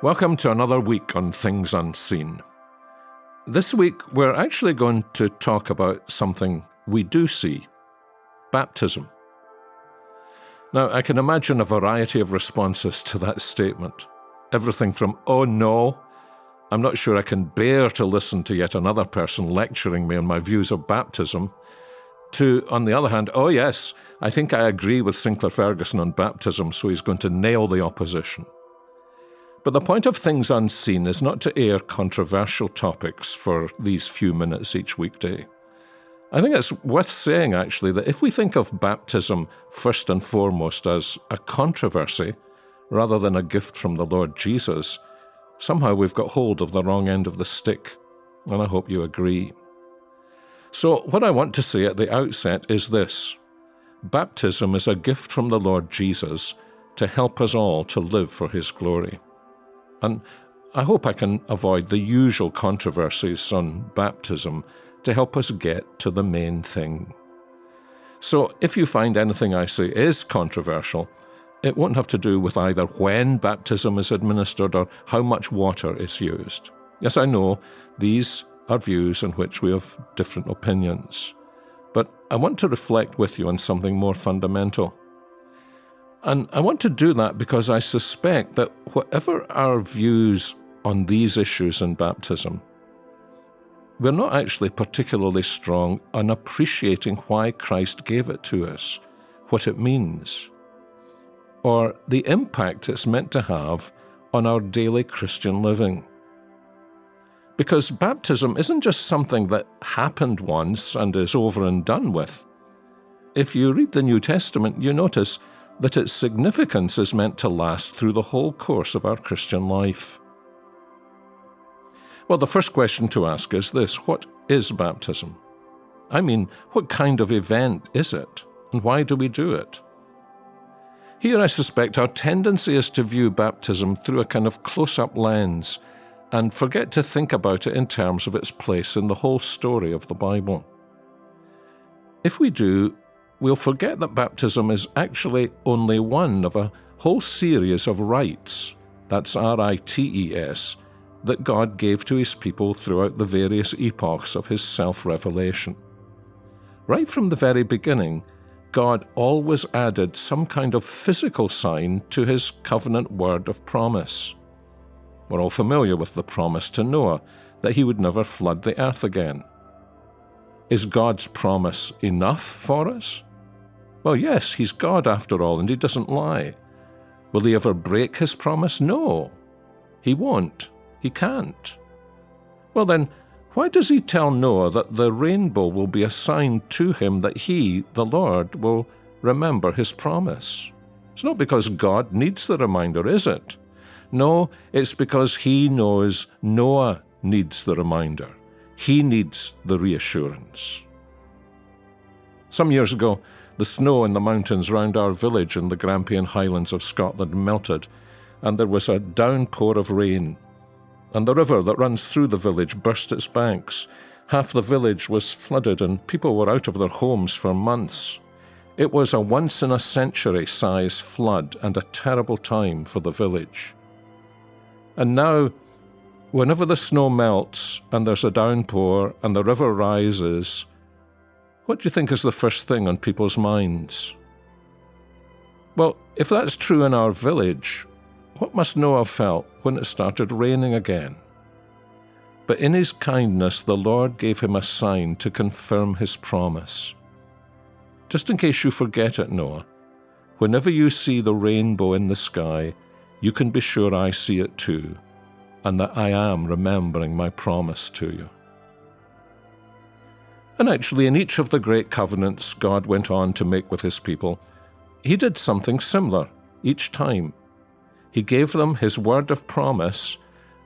Welcome to another week on Things Unseen. This week, we're actually going to talk about something we do see: baptism. Now, I can imagine a variety of responses to that statement. Everything from, oh no, I'm not sure I can bear to listen to yet another person lecturing me on my views of baptism, to, on the other hand, oh yes, I think I agree with Sinclair Ferguson on baptism, so he's going to nail the opposition. But the point of Things Unseen is not to air controversial topics for these few minutes each weekday. I think it's worth saying, actually, that if we think of baptism first and foremost as a controversy, rather than a gift from the Lord Jesus, somehow we've got hold of the wrong end of the stick, and I hope you agree. So what I want to say at the outset is this: baptism is a gift from the Lord Jesus to help us all to live for His glory. And I hope I can avoid the usual controversies on baptism to help us get to the main thing. So if you find anything I say is controversial, it won't have to do with either when baptism is administered or how much water is used. Yes, I know these are views in which we have different opinions, but I want to reflect with you on something more fundamental. And I want to do that because I suspect that whatever our views on these issues in baptism, we're not actually particularly strong on appreciating why Christ gave it to us, what it means, or the impact it's meant to have on our daily Christian living. Because baptism isn't just something that happened once and is over and done with. If you read the New Testament, you notice that its significance is meant to last through the whole course of our Christian life. Well, the first question to ask is this: what is baptism? I mean, what kind of event is it, and why do we do it? Here I suspect our tendency is to view baptism through a kind of close-up lens and forget to think about it in terms of its place in the whole story of the Bible. If we do, we'll forget that baptism is actually only one of a whole series of rites, that's R-I-T-E-S, that God gave to His people throughout the various epochs of His self-revelation. Right from the very beginning, God always added some kind of physical sign to His covenant word of promise. We're all familiar with the promise to Noah that he would never flood the earth again. Is God's promise enough for us? Well, yes, He's God after all, and He doesn't lie. Will He ever break His promise? No, He won't. He can't. Well then, why does He tell Noah that the rainbow will be a sign to him that He, the Lord, will remember His promise? It's not because God needs the reminder, is it? No, it's because He knows Noah needs the reminder. He needs the reassurance. Some years ago, the snow in the mountains round our village in the Grampian Highlands of Scotland melted, and there was a downpour of rain. And the river that runs through the village burst its banks. Half the village was flooded, and people were out of their homes for months. It was a once-in-a-century size flood and a terrible time for the village. And now, whenever the snow melts and there's a downpour and the river rises, what do you think is the first thing on people's minds? Well, if that's true in our village, what must Noah have felt when it started raining again? But in His kindness, the Lord gave him a sign to confirm His promise. Just in case you forget it, Noah, whenever you see the rainbow in the sky, you can be sure I see it too, and that I am remembering my promise to you. And actually, in each of the great covenants God went on to make with His people, He did something similar each time. He gave them His word of promise,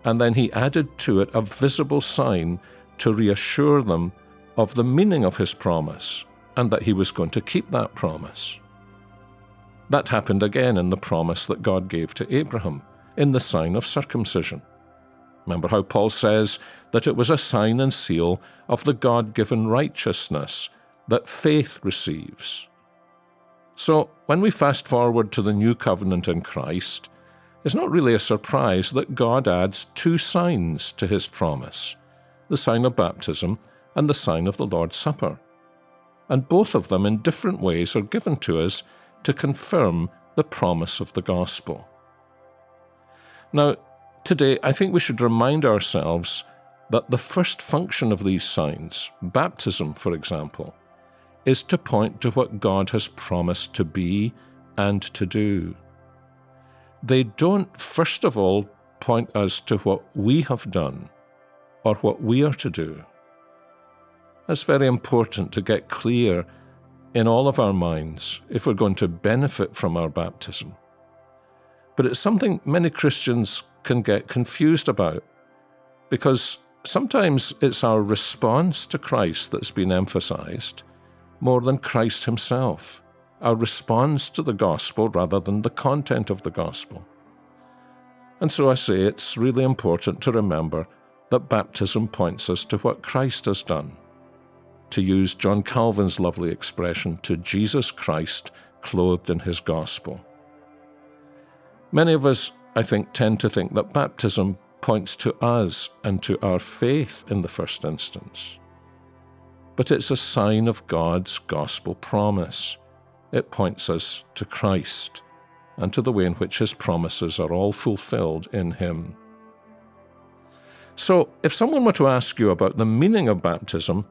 and then He added to it a visible sign to reassure them of the meaning of His promise, and that He was going to keep that promise. That happened again in the promise that God gave to Abraham, in the sign of circumcision. Remember how Paul says that it was a sign and seal of the God-given righteousness that faith receives. So when we fast forward to the new covenant in Christ, it's not really a surprise that God adds two signs to his promise, the sign of baptism and the sign of the Lord's Supper. And both of them in different ways are given to us to confirm the promise of the gospel. Now, today I think we should remind ourselves that the first function of these signs, baptism for example, is to point to what God has promised to be and to do. They don't, first of all, point us to what we have done or what we are to do. That's very important to get clear in all of our minds if we're going to benefit from our baptism. But it's something many Christians can get confused about, because sometimes it's our response to Christ that's been emphasized more than Christ himself, our response to the gospel rather than the content of the gospel. And so I say it's really important to remember that baptism points us to what Christ has done. To use John Calvin's lovely expression, to Jesus Christ clothed in his gospel. Many of us, I think, tend to think that baptism points to us and to our faith in the first instance. But it's a sign of God's gospel promise. It points us to Christ and to the way in which his promises are all fulfilled in him. So, if someone were to ask you about the meaning of baptism,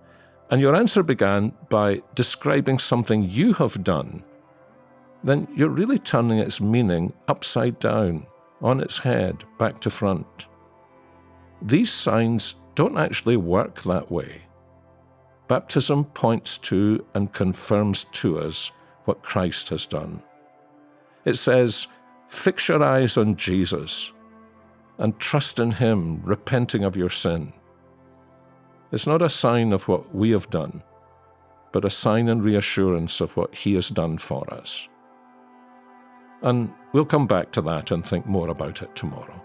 and your answer began by describing something you have done, then you're really turning its meaning upside down, on its head, back to front. These signs don't actually work that way. Baptism points to and confirms to us what Christ has done. It says, fix your eyes on Jesus and trust in him, repenting of your sin. It's not a sign of what we have done, but a sign and reassurance of what he has done for us. And we'll come back to that and think more about it tomorrow.